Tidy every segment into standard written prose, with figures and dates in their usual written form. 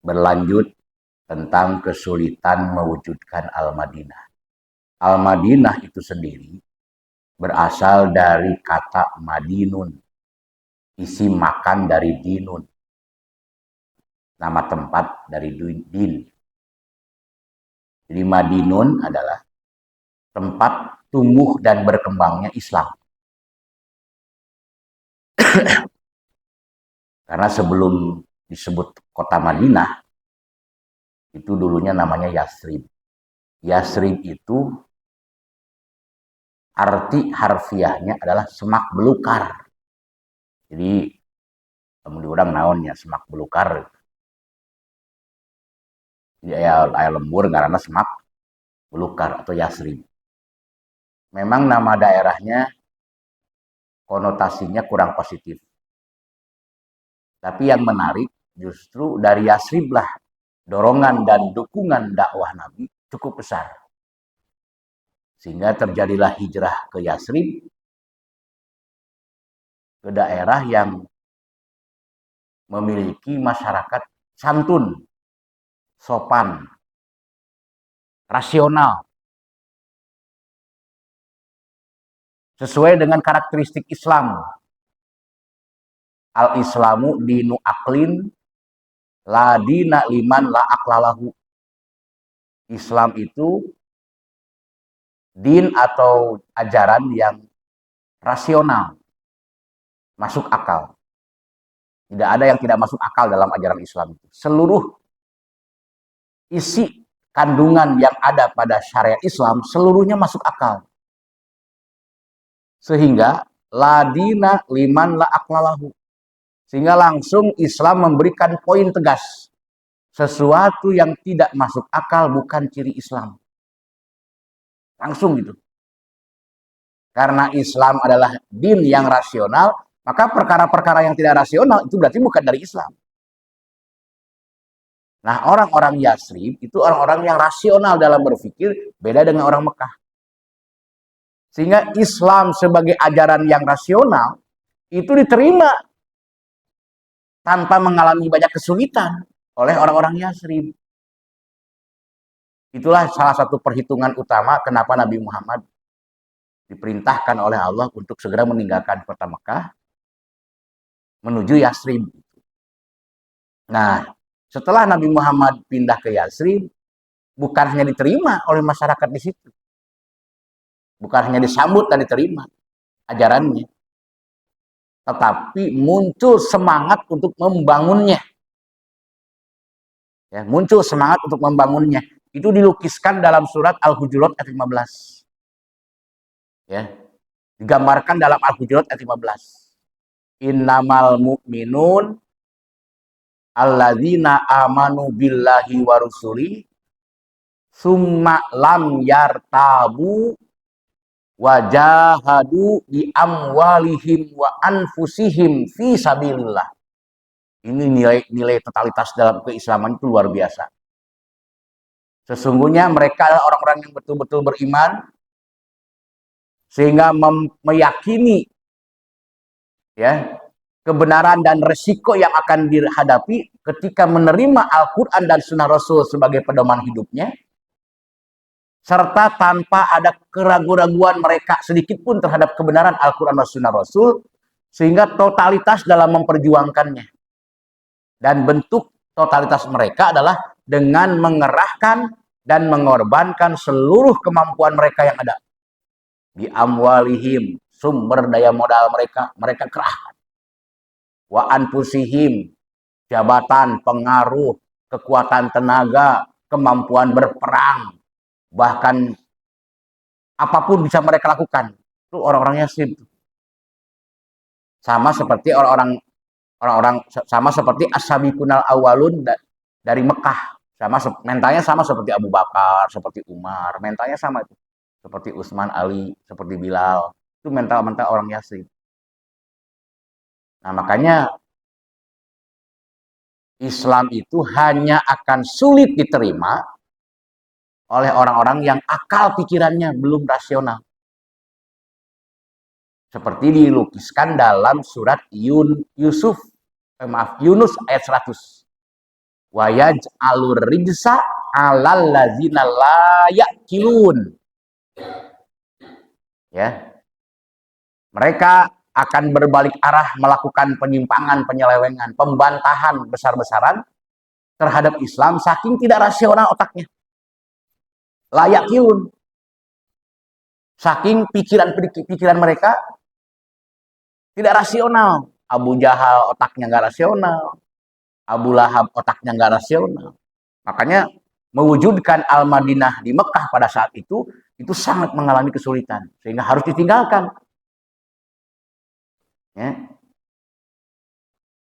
berlanjut tentang kesulitan mewujudkan Al-Madinah. Al-Madinah itu sendiri berasal dari kata Madinun, isi makan dari dinun, nama tempat dari din. Jadi Madinun adalah tempat tumbuh dan berkembangnya Islam. Karena sebelum disebut kota Madinah, itu dulunya namanya Yasrib. Yasrib itu arti harfiahnya adalah semak belukar. Jadi kemudian naonnya semak belukar. Jadi aya lembur karena semak belukar atau Yasrib. Memang nama daerahnya konotasinya kurang positif. Tapi yang menarik justru dari Yasrib lah dorongan dan dukungan dakwah Nabi cukup besar. Sehingga terjadilah hijrah ke Yasrib, ke daerah yang memiliki masyarakat santun, sopan, rasional, sesuai dengan karakteristik Islam. Al-Islamu dinu aklin, la dina liman la aklalahu. Islam itu din atau ajaran yang rasional, masuk akal. Tidak ada yang tidak masuk akal dalam ajaran Islam itu. Seluruh isi kandungan yang ada pada syariat Islam seluruhnya masuk akal. Sehingga ladina liman la aklalahu. Sehingga langsung Islam memberikan poin tegas. Sesuatu yang tidak masuk akal bukan ciri Islam. Langsung gitu. Karena Islam adalah din yang rasional, maka perkara-perkara yang tidak rasional itu berarti bukan dari Islam. Nah, orang-orang Yasrib itu orang-orang yang rasional dalam berpikir, beda dengan orang Mekah. Sehingga Islam sebagai ajaran yang rasional itu diterima tanpa mengalami banyak kesulitan oleh orang-orang Yasrib. Itulah salah satu perhitungan utama kenapa Nabi Muhammad diperintahkan oleh Allah untuk segera meninggalkan kota Mekah menuju Yasrib. Nah, setelah Nabi Muhammad pindah ke Yasrib, bukan hanya diterima oleh masyarakat di situ, bukan hanya disambut dan diterima ajarannya, tetapi muncul semangat untuk membangunnya. Ya, muncul semangat untuk membangunnya. Itu dilukiskan dalam surat Al-Hujurat ayat 15. Ya, digambarkan dalam Al-Hujurat ayat 15. Innamal mu'minun alladzina amanu billahi wa rusuli summa lam yartabu wajahadu bi amwalihim wa anfusihim fi sabilillah. Ini nilai totalitas dalam keislaman itu luar biasa. Sesungguhnya mereka adalah orang-orang yang betul-betul beriman sehingga meyakini ya kebenaran dan resiko yang akan dihadapi ketika menerima Al-Quran dan Sunnah Rasul sebagai pedoman hidupnya, serta tanpa ada keraguan-raguan mereka sedikit pun terhadap kebenaran Al-Quran dan Sunnah Rasul, sehingga totalitas dalam memperjuangkannya. Dan bentuk totalitas mereka adalah dengan mengerahkan dan mengorbankan seluruh kemampuan mereka yang ada. Di amwalihim, sumber daya modal mereka kerahkan. Wa anfusihim, jabatan, pengaruh, kekuatan tenaga, kemampuan berperang, bahkan apapun bisa mereka lakukan. Itu orang-orang Yasrib. Sama seperti orang-orang sama seperti as-sabiqunal awwalun dari Mekah. Sama mentalnya sama seperti Abu Bakar, seperti Umar, mentalnya sama itu. Seperti Utsman, Ali, seperti Bilal. Itu mental-mental orang Yasrib. Nah, makanya Islam itu hanya akan sulit diterima oleh orang-orang yang akal pikirannya belum rasional. Seperti dilukiskan dalam surat Yunus ayat 100. wa yaj'alur rijsa 'alal ladzina la ya'qilun. Ya. Mereka akan berbalik arah melakukan penyimpangan, penyelewengan, pembantahan besar-besaran terhadap Islam saking tidak rasional otaknya. La ya'qilun. Saking pikiran mereka tidak rasional. Abu Jahal otaknya nggak rasional. Abu Lahab otaknya nggak rasional. Makanya mewujudkan Al-Madinah di Mekah pada saat itu sangat mengalami kesulitan. Sehingga harus ditinggalkan. Ya.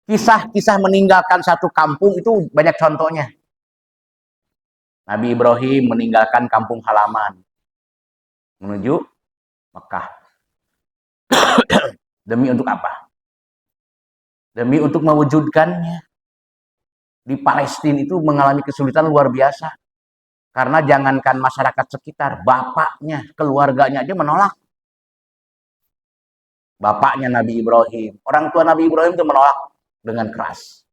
Kisah-kisah meninggalkan satu kampung itu banyak contohnya. Nabi Ibrahim meninggalkan kampung halaman. Menuju Mekah. Demi untuk apa? Demi untuk mewujudkannya. Di Palestina itu mengalami kesulitan luar biasa. Karena jangankan masyarakat sekitar, bapaknya, keluarganya aja menolak. Bapaknya Nabi Ibrahim. Orang tua Nabi Ibrahim itu menolak dengan keras.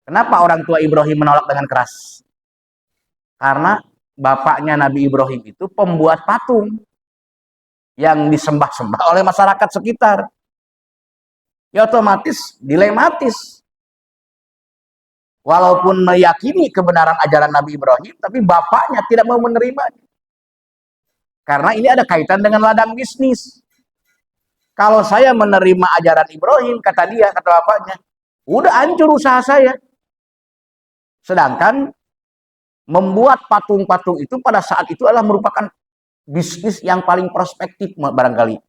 Kenapa orang tua Ibrahim menolak dengan keras? Karena bapaknya Nabi Ibrahim itu pembuat patung yang disembah-sembah oleh masyarakat sekitar. Ya otomatis dilematis. Walaupun meyakini kebenaran ajaran Nabi Ibrahim, tapi bapaknya tidak mau menerima. Karena ini ada kaitan dengan ladang bisnis. Kalau saya menerima ajaran Ibrahim, kata dia, kata bapaknya, udah hancur usaha saya. Sedangkan membuat patung-patung itu pada saat itu adalah merupakan bisnis yang paling prospektif barangkali.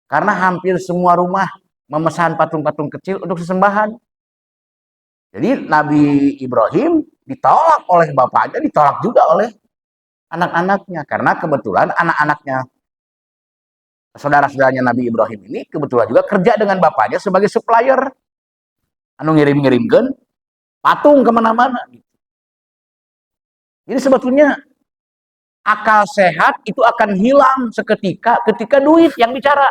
Karena hampir semua rumah memesan patung-patung kecil untuk sesembahan. Jadi Nabi Ibrahim ditolak oleh bapaknya, ditolak juga oleh anak-anaknya. Karena kebetulan anak-anaknya, saudara-saudaranya Nabi Ibrahim ini kebetulan juga kerja dengan bapaknya sebagai supplier. Anu ngirim-ngirimkan patung kemana-mana. Jadi sebetulnya akal sehat itu akan hilang seketika ketika duit yang bicara.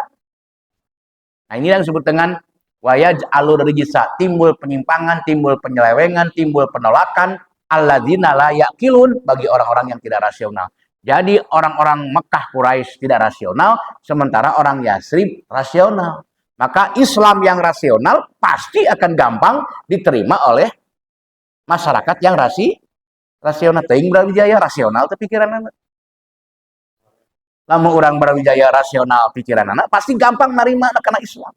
Nah ini yang disebut dengan wayaj'alur rijsa, timbul penyimpangan, timbul penyelewengan, timbul penolakan alladzina la ya'qilun bagi orang-orang yang tidak rasional. Jadi orang-orang Mekah Quraisy tidak rasional, sementara orang Yasrib rasional. Maka Islam yang rasional pasti akan gampang diterima oleh masyarakat yang rasional. Teuing Brawijaya rasional tapi pikiran anak. Lamun orang Brawijaya rasional pikiran anak pasti gampang nerima karena Islam.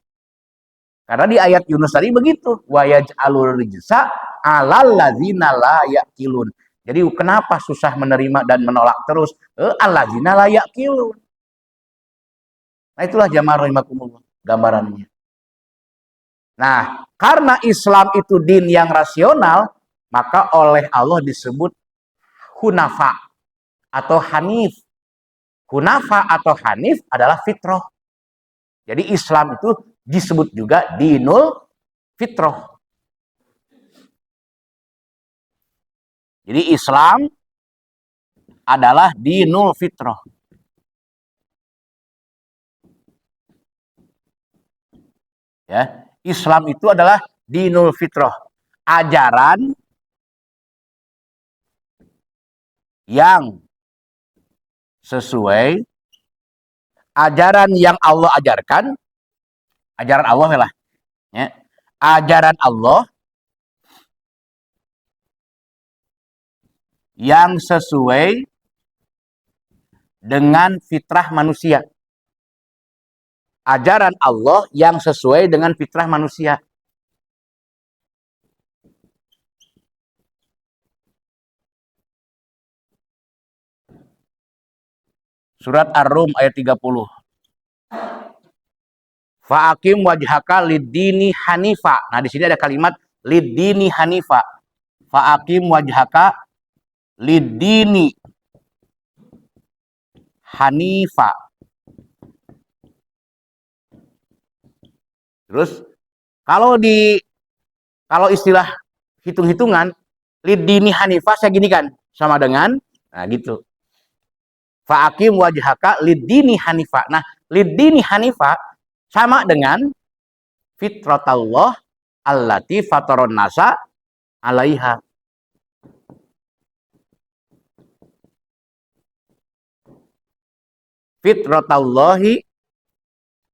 Karena di ayat Yunus tadi begitu, wa yaj'alur rijsa 'alal ladzina la ya'qilun. Jadi kenapa susah menerima dan menolak terus? Alladzina la ya'qilun. Nah itulah jamaah rahimakumullah gambarannya. Nah, karena Islam itu din yang rasional, maka oleh Allah disebut hunafa atau hanif. Hunafa atau hanif adalah fitrah. Jadi Islam itu disebut juga dinul fitrah. Jadi Islam adalah dinul fitrah. Ya, Islam itu adalah dinul fitrah. Ajaran yang sesuai ajaran yang Allah ajarkan, ajaran Allah lah, ya. Ajaran Allah yang sesuai dengan fitrah manusia. Ajaran Allah yang sesuai dengan fitrah manusia. Surat Ar-Rum ayat 30. Fa'akim wajhaka lid-dini hanifa. Nah, di sini ada kalimat lid-dini hanifa. Fa'akim wajhaka lid-dini hanifa. Terus kalau istilah hitung-hitungan lid-dini hanifa saya gini kan sama dengan nah gitu. Fa'akim wajhaka lid-dini hanifa. Nah, lid-dini hanifa sama dengan fitratallah allati fataron nasa alaiha. Fitratallahi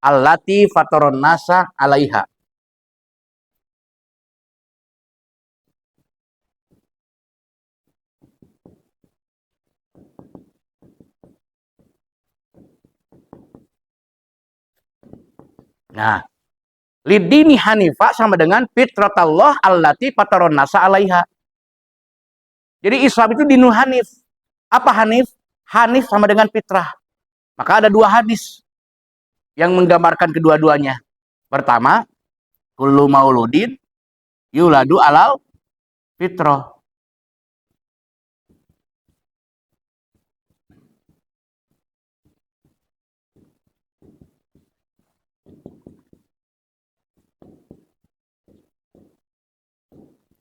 allati fataron nasa alaiha. Nah, lidini hanifa sama dengan fitratallah allati fataron nasa alaiha. Jadi Islam itu dinu hanif. Apa hanif? Hanif sama dengan fitrah. Maka ada dua hadis yang menggambarkan kedua-duanya. Pertama, kullu mauludin yuladu alal fitrah.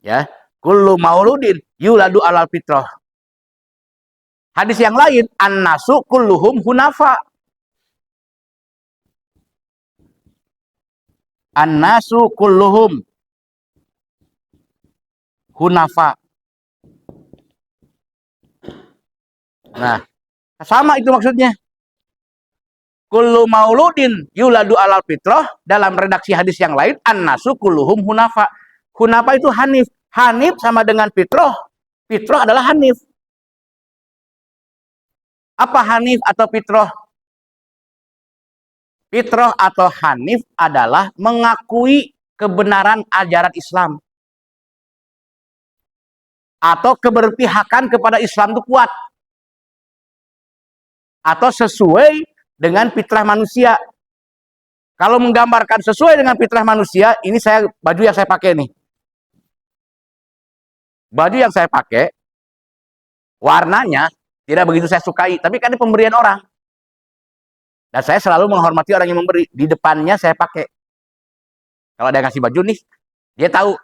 Ya, kullu mauludin yuladu alal fitrah. Hadis yang lain, an-nasu kulluhum hunafa. An-nasu kulluhum hunafa. Nah, sama itu maksudnya. Kullu mauludin yuladu alal fitrah, dalam redaksi hadis yang lain, an-nasu kulluhum hunafa. Hunafa itu hanif. Hanif sama dengan fitrah. Fitrah adalah hanif. Apa hanif atau fitrah? Fitrah atau hanif adalah mengakui kebenaran ajaran Islam. Atau keberpihakan kepada Islam itu kuat. Atau sesuai dengan fitrah manusia. Kalau menggambarkan sesuai dengan fitrah manusia, ini saya baju yang saya pakai nih. Baju yang saya pakai, warnanya tidak begitu saya sukai, tapi kan ini pemberian orang. Dan saya selalu menghormati orang yang memberi. Di depannya saya pakai. Kalau ada yang ngasih baju nih, dia tahu,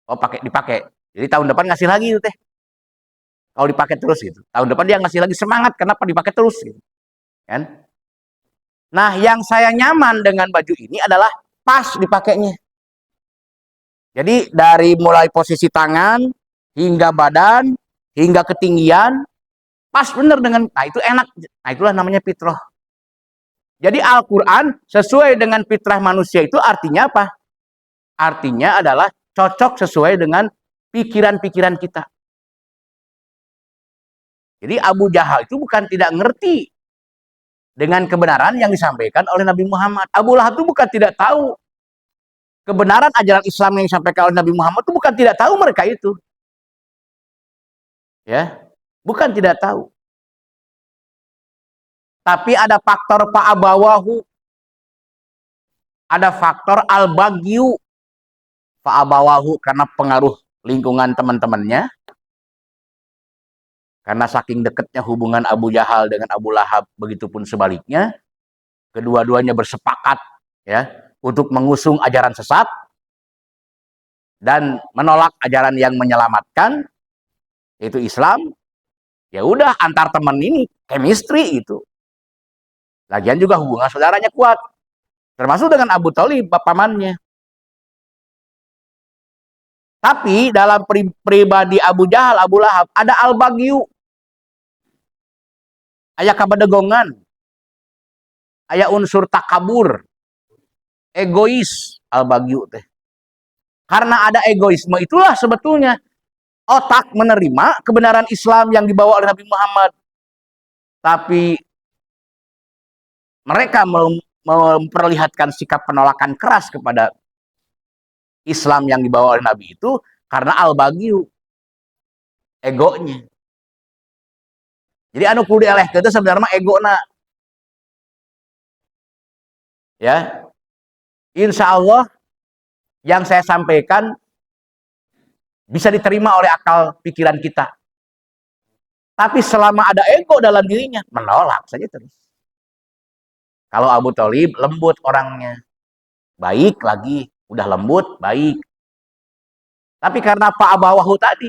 oh dipakai. Jadi tahun depan ngasih lagi itu teh. Kalau dipakai terus gitu. Tahun depan dia ngasih lagi semangat, kenapa dipakai terus gitu. Kan? Nah, yang saya nyaman dengan baju ini adalah pas dipakainya. Jadi dari mulai posisi tangan hingga badan hingga ketinggian pas bener dengan, nah itu enak. Nah itulah namanya fitrah. Jadi Al-Quran sesuai dengan fitrah manusia itu artinya apa? Artinya adalah cocok sesuai dengan pikiran-pikiran kita. Jadi Abu Jahal itu bukan tidak ngerti dengan kebenaran yang disampaikan oleh Nabi Muhammad. Abu Lahab itu bukan tidak tahu kebenaran ajaran Islam yang disampaikan oleh Nabi Muhammad, itu bukan tidak tahu mereka itu. Ya, bukan tidak tahu. Tapi ada faktor fa'abawahu. Ada faktor al-bagyu. Fa'abawahu karena pengaruh lingkungan teman-temannya. Karena saking dekatnya hubungan Abu Jahal dengan Abu Lahab, begitupun sebaliknya. Kedua-duanya bersepakat ya untuk mengusung ajaran sesat dan menolak ajaran yang menyelamatkan, yaitu Islam. Ya udah, antar teman ini chemistry itu. Lagian juga hubungan saudaranya kuat. Termasuk dengan Abu Thalib, pamannya. Tapi dalam pribadi Abu Jahal, Abu Lahab, ada al-bagyu. Aya kabadegongan. Aya unsur takabur. Egois, al-bagyu teh. Karena ada egoisme itulah sebetulnya otak menerima kebenaran Islam yang dibawa oleh Nabi Muhammad. Tapi mereka memperlihatkan sikap penolakan keras kepada Islam yang dibawa oleh Nabi itu karena al-bagyu, egonya. Jadi anu kudu dielehkeun teh sebenarnya egona. Ya. Insya Allah yang saya sampaikan bisa diterima oleh akal pikiran kita. Tapi selama ada ego dalam dirinya, menolak saja terus. Kalau Abu Thalib lembut orangnya, baik lagi, udah lembut, baik. Tapi karena Pak Abawahu tadi,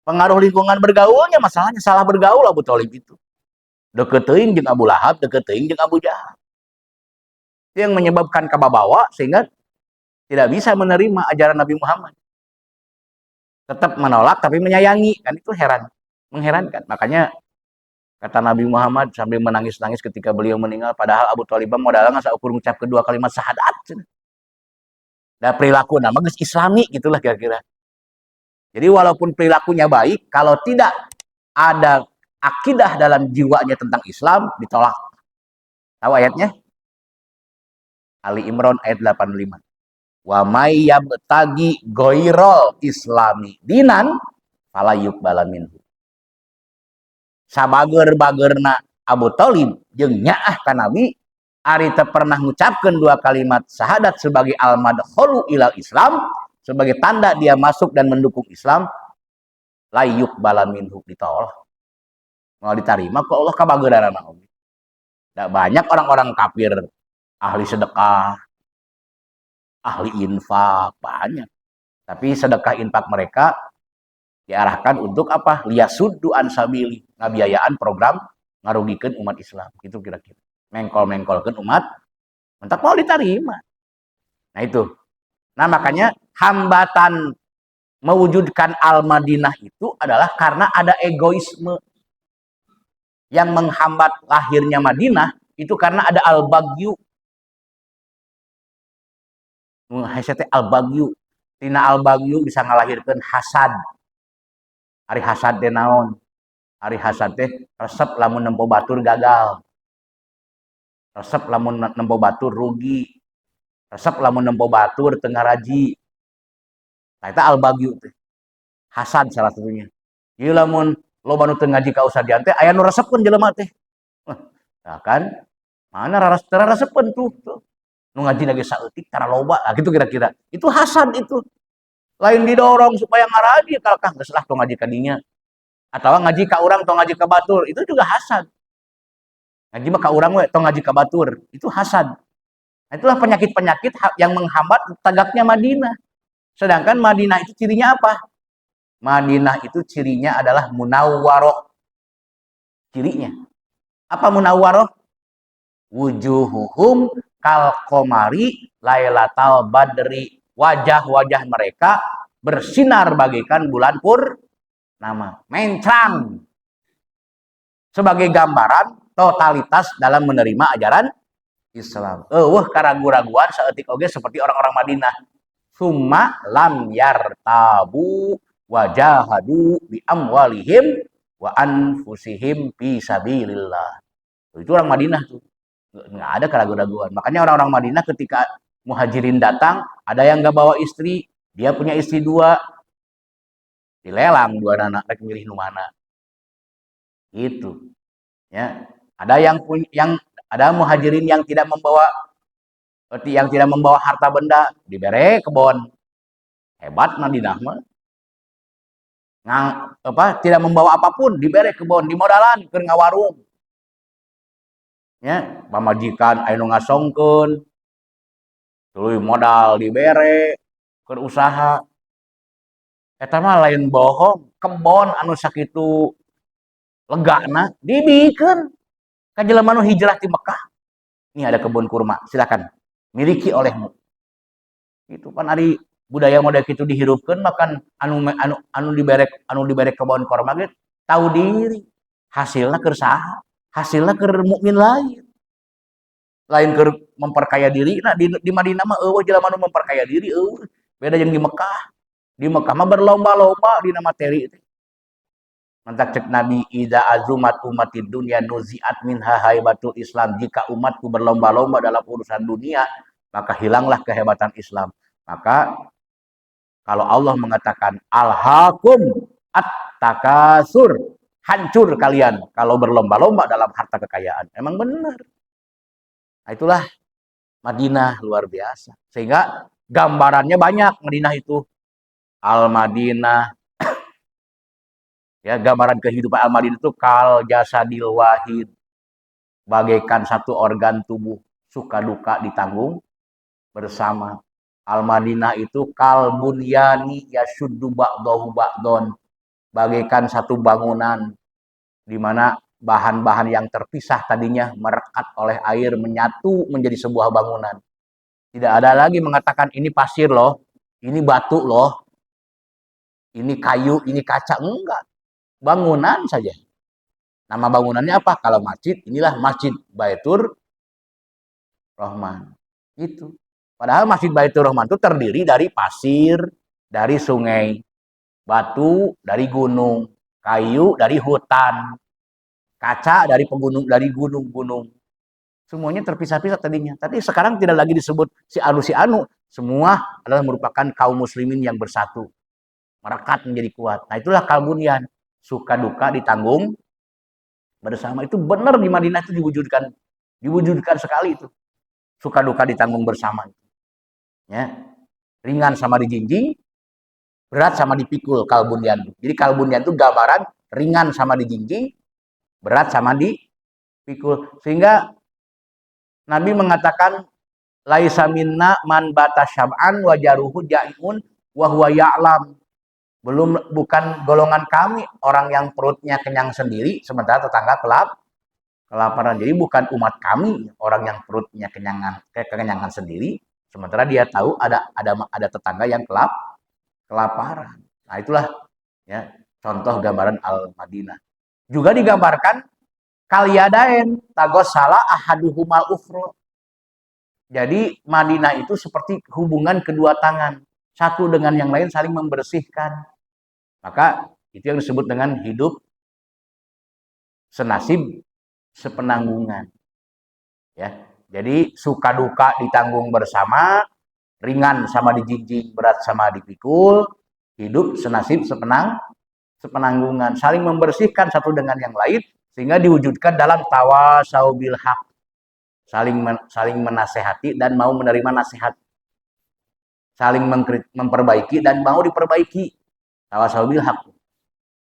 pengaruh lingkungan bergaulnya, masalahnya salah bergaul Abu Thalib itu. Deketin jeung Abu Lahab, deketin jeung Abu Jahal. Itu yang menyebabkan kababawa sehingga tidak bisa menerima ajaran Nabi Muhammad. tetap menolak tapi menyayangi, kan itu mengherankan. Makanya kata Nabi Muhammad sambil menangis-nangis ketika beliau meninggal, padahal Abu Thalib modal nggak ukur ngucap kedua kalimat syahadat. Dan perilaku nama geus islami gitulah kira-kira. Jadi walaupun perilakunya baik, kalau tidak ada akidah dalam jiwanya tentang Islam, ditolak. Tahu ayatnya? Ali Imran ayat 85. Wa may yabtagi ghairal islami dinan fala yuqbala minhu. Sabager-bagerna Abu Thalib jeung nyaah ka Nabi ari teu pernah ngucapkeun dua kalimat syahadat sebagai al-madkhulu ilal Islam, sebagai tanda dia masuk dan mendukung Islam, la yuqbala minhu, ditolak. Mau diterima kok Allah kabageurana oge. Da banyak orang-orang kafir ahli sedekah, ahli infak, banyak. Tapi sedekah infak mereka diarahkan untuk apa? Liyasuddu an sabili, ngabiayaan program ngarugikeun umat Islam. Gitu kira-kira. Mengkol-mengkolkeun umat, mentak mau diterima. Nah itu. Nah makanya hambatan mewujudkan Al-Madinah itu adalah karena ada egoisme. Yang menghambat lahirnya Madinah itu karena ada Al-Bagyu. Al-Bagyu. Tina Al-Bagyu bisa ngalahirkan hasad. Ari hasad teh naon? Ari hasad teh resep lamun nempo batur gagal. Resep lamun nempo batur rugi. Resep lamun nempo batur teu ngaraji. Nah, eta Al-Bagyu teh. Hasad salah satunya. Ieu lamun loba nu teu ngaji ka usadian teh aya nu resepkeun jelema teh. Nah kan? Mana resepkeun tuh. Nu ngaji lagi saeutik tara loba. Nah, gitu kira-kira. Itu hasad itu. Lain didorong supaya ngaraji kalau kah geus lah tong ngaji ka dinya. Atau ngaji ka urang tong ngaji ka batur, itu juga hasad. Ngaji mah ka urang we tong ngaji ka batur, itu hasad. Nah, itulah penyakit-penyakit yang menghambat tegaknya Madinah. Sedangkan Madinah itu cirinya apa? Madinah itu cirinya adalah munawwaroh. Cirinya. Apa munawwaroh? Wujuhuhum kal qamari lailatal badri. Wajah-wajah mereka bersinar bagaikan bulan purnama. Mencang. Sebagai gambaran totalitas dalam menerima ajaran Islam. Karagu-raguan saeutik oge seperti orang-orang Madinah. Summa lam yartabu wajahadu bi amwalihim wa anfusihim fi sabilillah. Itu orang Madinah tuh. Nggak ada keraguan-raguan. Makanya orang-orang Madinah ketika muhajirin datang, ada yang nggak bawa istri, dia punya istri dua, dilelang dua anak, rek milih nu mana. Gitu. Ya. Ada ada muhajirin yang tidak membawa harta benda, dibere kebon. Hebat Madinah mah. Tidak membawa apapun, dibere kebon, dimodalan keur ngawarung. Ya, pamajikan aya nu ngasongkeun, tuluy modal dibere keur usaha. Eta mah lain bohong, kebon anu sakitu legana dibikeun ka jelema nu hijrah ti Mekah. Ini ada kebun kurma, silakan miliki olehmu. Itu kan ari budaya model kitu dihirupkeun makan anu dibere kebun kurma ge tahu diri. Hasilna keur saha? Hasilna keur mukmin lain keur memperkaya diri. Nah di Madinah mah eueuh jelema nu memperkaya diri eueuh. Beda jeung di Mekah. Di Mekah mah berlomba-lomba dina materi. Mantak cek Nabi idza azumat umatid dunya nuziat minha haibatul Islam. Jika umatku berlomba-lomba dalam urusan dunia, maka hilanglah kehebatan Islam. Maka kalau Allah mengatakan alhaqum at-takasur, hancur kalian kalau berlomba-lomba dalam harta kekayaan. Emang benar. Nah, itulah Madinah luar biasa. Sehingga gambarannya banyak Madinah itu. Al-Madinah. Ya, gambaran kehidupan Al-Madinah itu kal jasadil wahid. Bagaikan satu organ tubuh, suka duka ditanggung bersama. Al-Madinah itu kal bunyani yashuddu ba'dahu ba'don. Bagaikan satu bangunan di mana bahan-bahan yang terpisah tadinya merekat oleh air menyatu menjadi sebuah bangunan. Tidak ada lagi mengatakan ini pasir loh, ini batu loh. ini kayu, ini kaca, enggak. Bangunan saja. Nama bangunannya apa? Kalau masjid, inilah Masjid Baitur Rahman. Itu. Padahal Masjid Baitur Rahman itu terdiri dari pasir, dari sungai, batu dari gunung, kayu dari hutan, kaca dari pegunung, dari gunung-gunung. Semuanya terpisah-pisah tadinya. Tapi sekarang tidak lagi disebut si anu si anu. Semua adalah merupakan kaum muslimin yang bersatu. Merekat menjadi kuat. Nah itulah kalbunian. Suka duka ditanggung bersama. Itu benar di Madinah itu diwujudkan. Diwujudkan sekali itu. Suka duka ditanggung bersama. Ya. Ringan sama dijinjing, berat sama dipikul kalbunian. Jadi kalbunian itu gambaran ringan sama dijinjing, berat sama dipikul. Sehingga Nabi mengatakan laisa minna man bata syab'an wa jaruhu ja'iun wa huwa ya'lam. Bukan golongan kami orang yang perutnya kenyang sendiri sementara tetangga kelaparan. Jadi bukan umat kami orang yang perutnya kekenyangan sendiri sementara dia tahu ada tetangga yang kelaparan. Nah, itulah ya contoh gambaran Al-Madinah. Juga digambarkan kaliyadain tagos salah ahaduhumal ufro. Jadi Madinah itu seperti hubungan kedua tangan. Satu dengan yang lain saling membersihkan. Maka itu yang disebut dengan hidup senasib sepenanggungan. Ya. Jadi suka duka ditanggung bersama, ringan sama dijinjing, berat sama dipikul, hidup senasib sepenanggungan, saling membersihkan satu dengan yang lain sehingga diwujudkan dalam tawasau bil haq. Saling menasehati dan mau menerima nasihat. Saling memperbaiki dan mau diperbaiki. Tawasau bil haq.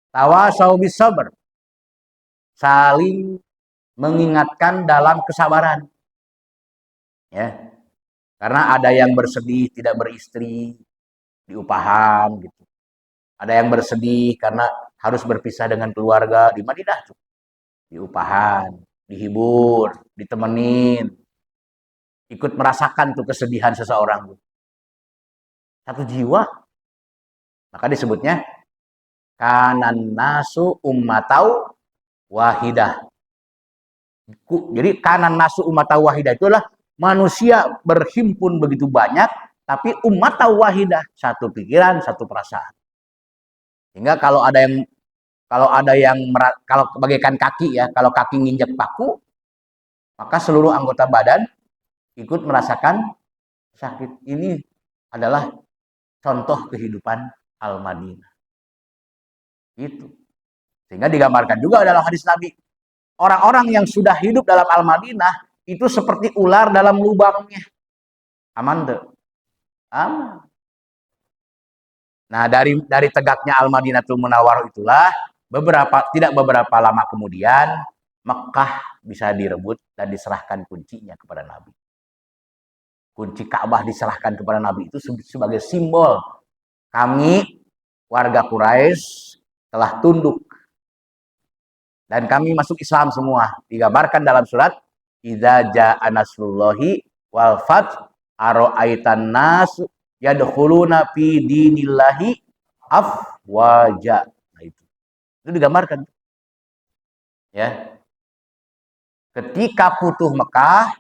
Tawasau bis sabar. Saling mengingatkan dalam kesabaran. Ya. Karena ada yang bersedih tidak beristri, diupahan gitu. Ada yang bersedih karena harus berpisah dengan keluarga di Madinah tuh. Diupahan, dihibur, ditemenin. Ikut merasakan tuh kesedihan seseorang tuh. Satu jiwa. Maka disebutnya kanan nasu ummatau wahidah. Jadi kanan nasu ummatau wahidah itu adalah manusia berhimpun begitu banyak tapi ummatau wahidah, satu pikiran, satu perasaan. Hingga kalau bagaikan kaki ya, kalau kaki nginjek paku, maka seluruh anggota badan ikut merasakan sakit. Ini adalah contoh kehidupan Al-Madinah. Itu. Sehingga digambarkan juga dalam hadis Nabi. Orang-orang yang sudah hidup dalam Al-Madinah itu seperti ular dalam lubangnya. Aman tuh? Aman. Nah, dari tegaknya Al-Madinatul Munawwarah itulah tidak beberapa lama kemudian Mekah bisa direbut dan diserahkan kuncinya kepada Nabi. Kunci Ka'bah diserahkan kepada Nabi itu sebagai simbol kami warga Quraisy telah tunduk dan kami masuk Islam semua. Digambarkan dalam surat Idza jaa nasrullahi wal fath ara'aitan nas yadkhuluna fi dinillahi afwaja. Nah itu digambarkan. Ya. Ketika Futuh Mekah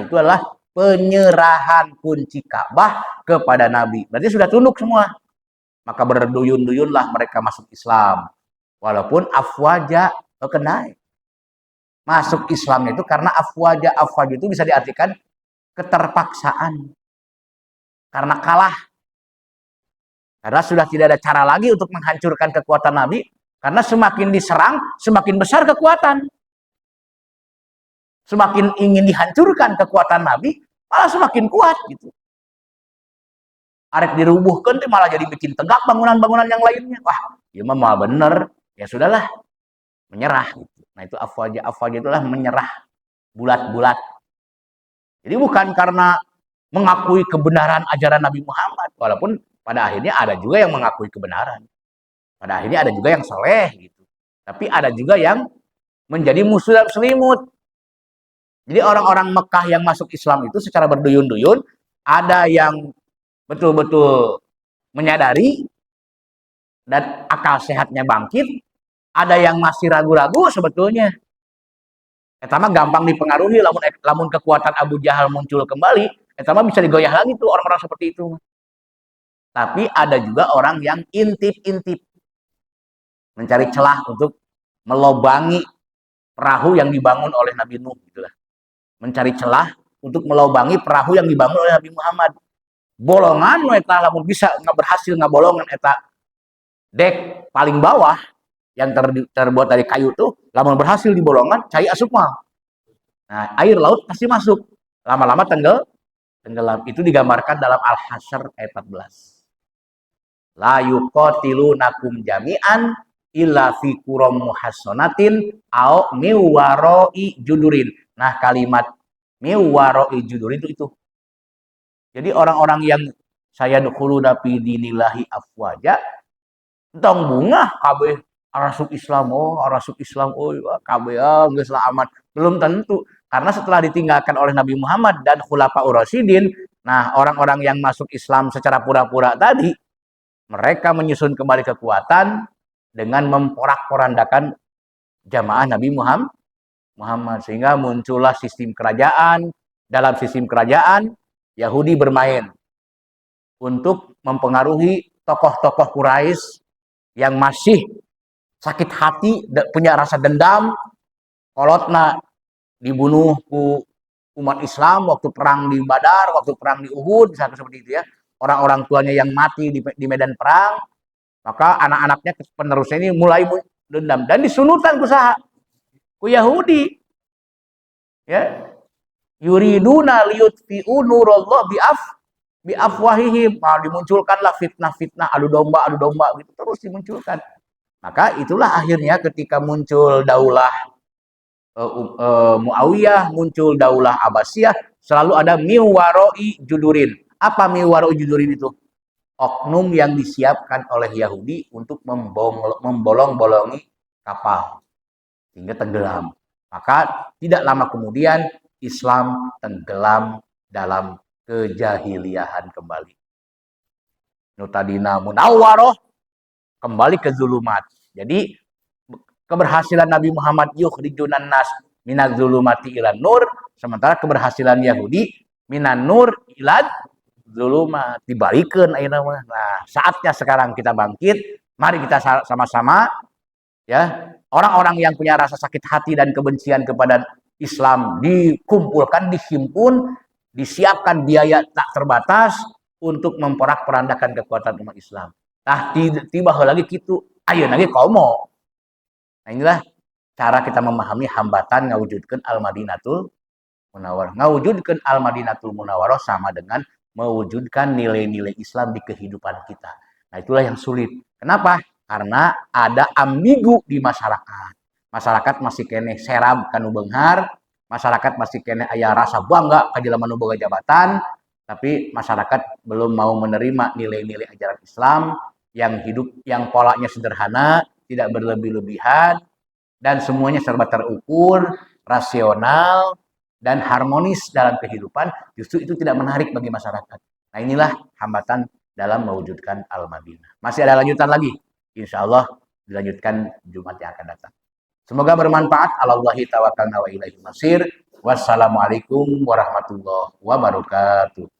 itu adalah penyerahan kunci Ka'bah kepada Nabi. Berarti sudah tunduk semua. Maka berduyun-duyunlah mereka masuk Islam. Walaupun afwaja kenai. Masuk Islam itu karena afwaja itu bisa diartikan keterpaksaan. Karena kalah. Karena sudah tidak ada cara lagi untuk menghancurkan kekuatan Nabi. Karena semakin diserang, semakin besar kekuatan. Semakin ingin dihancurkan kekuatan Nabi, malah semakin kuat gitu. Arek dirubuhkan malah jadi bikin tegak bangunan-bangunan yang lainnya. Wah, ya mah bener. Ya sudahlah, menyerah. Gitu. Nah itu afwaja itulah menyerah bulat-bulat. Jadi bukan karena mengakui kebenaran ajaran Nabi Muhammad, walaupun pada akhirnya ada juga yang mengakui kebenaran. Pada akhirnya ada juga yang soleh gitu. Tapi ada juga yang menjadi musuh dan selimut. Jadi orang-orang Mekah yang masuk Islam itu secara berduyun-duyun, ada yang betul-betul menyadari, dan akal sehatnya bangkit, ada yang masih ragu-ragu sebetulnya. Eta mah gampang dipengaruhi lamun kekuatan Abu Jahal muncul kembali, eta mah bisa digoyah lagi tuh orang-orang seperti itu. Tapi ada juga orang yang intip-intip, mencari celah untuk melobangi perahu yang dibangun oleh Nabi Nuh gitulah. Mencari celah untuk melobangi perahu yang dibangun oleh Nabi Muhammad. Bolongan eta lamun bisa nggak berhasil ngabolongan eta dek paling bawah yang terbuat dari kayu tuh, lamun berhasil di bolongan cai asup mah. Nah, air laut pasti masuk. Lama-lama tenggelam. Itu digambarkan dalam Al-Hasyr ayat 14. La yuqatilunakum jami'an illa fi quram muhassanatin au miwaroi judurin. Nah, kalimat miwaroi judurin itu. Jadi orang-orang yang saya dukhuluna fi dinillahi afwaja tong bunga kabeh arasuk Islam kabeh geus aman. Belum tentu, karena setelah ditinggalkan oleh Nabi Muhammad dan Khulafaur Rasyidin, nah orang-orang yang masuk Islam secara pura-pura tadi, mereka menyusun kembali kekuatan dengan memporak-porandakan jamaah Nabi Muhammad, sehingga muncullah sistem kerajaan. Dalam sistem kerajaan Yahudi bermain untuk mempengaruhi tokoh-tokoh Quraisy yang masih sakit hati, punya rasa dendam, kolotna dibunuh ku umat Islam waktu perang di Badar, waktu perang di Uhud, misalnya seperti itu ya. Orang-orang tuanya yang mati di medan perang, maka anak-anaknya penerusnya ini mulai dendam dan disunutan ku Yahudi. Ya. Yuriduna liyutfi'u nurallah biafwahihim. Nah, dimunculkanlah fitnah-fitnah, adu domba gitu terus dimunculkan. Maka itulah akhirnya ketika muncul daulah Muawiyah, muncul daulah Abbasiyah, selalu ada miwaroi judurin. Apa miwaroi judurin itu? Oknum yang disiapkan oleh Yahudi untuk membolong-bolongi kapal sehingga tenggelam. Maka tidak lama kemudian Islam tenggelam dalam kejahiliahan kembali. Nutadina munawwaroh kembali ke zulumat. Jadi keberhasilan Nabi Muhammad yukhrijunan nas minaz zulumati ilan nur, sementara keberhasilan Yahudi minan nur ilan zulumat, dibalikeun ayeuna mah. Nah, saatnya sekarang kita bangkit. Mari kita sama-sama ya, orang-orang yang punya rasa sakit hati dan kebencian kepada Islam dikumpulkan, dihimpun, disiapkan biaya tak terbatas untuk memporak-porandakan kekuatan umat Islam. Nah, tiba lagi gitu, ayo lagi komo. Nah, inilah cara kita memahami hambatan ngawujudkeun Al-Madinatul Munawwarah. Ngawujudkeun Al-Madinatul Munawwarah sama dengan mewujudkan nilai-nilai Islam di kehidupan kita. Nah, itulah yang sulit. Kenapa? Karena ada ambigu di masyarakat. Masyarakat masih kene serab kanu beunghar, masyarakat masih kene aya rasa bangga ka jelema nu boga jabatan, tapi masyarakat belum mau menerima nilai-nilai ajaran Islam yang hidup, yang polanya sederhana, tidak berlebih-lebihan, dan semuanya serba terukur, rasional, dan harmonis dalam kehidupan. Justru itu tidak menarik bagi masyarakat. Nah, inilah hambatan dalam mewujudkan Al-Madinah. Masih ada lanjutan lagi. Insya Allah dilanjutkan Jumat yang akan datang. Semoga bermanfaat. Alallahi tawakkalna wa ilaihi masir. Wassalamualaikum warahmatullahi wabarakatuh.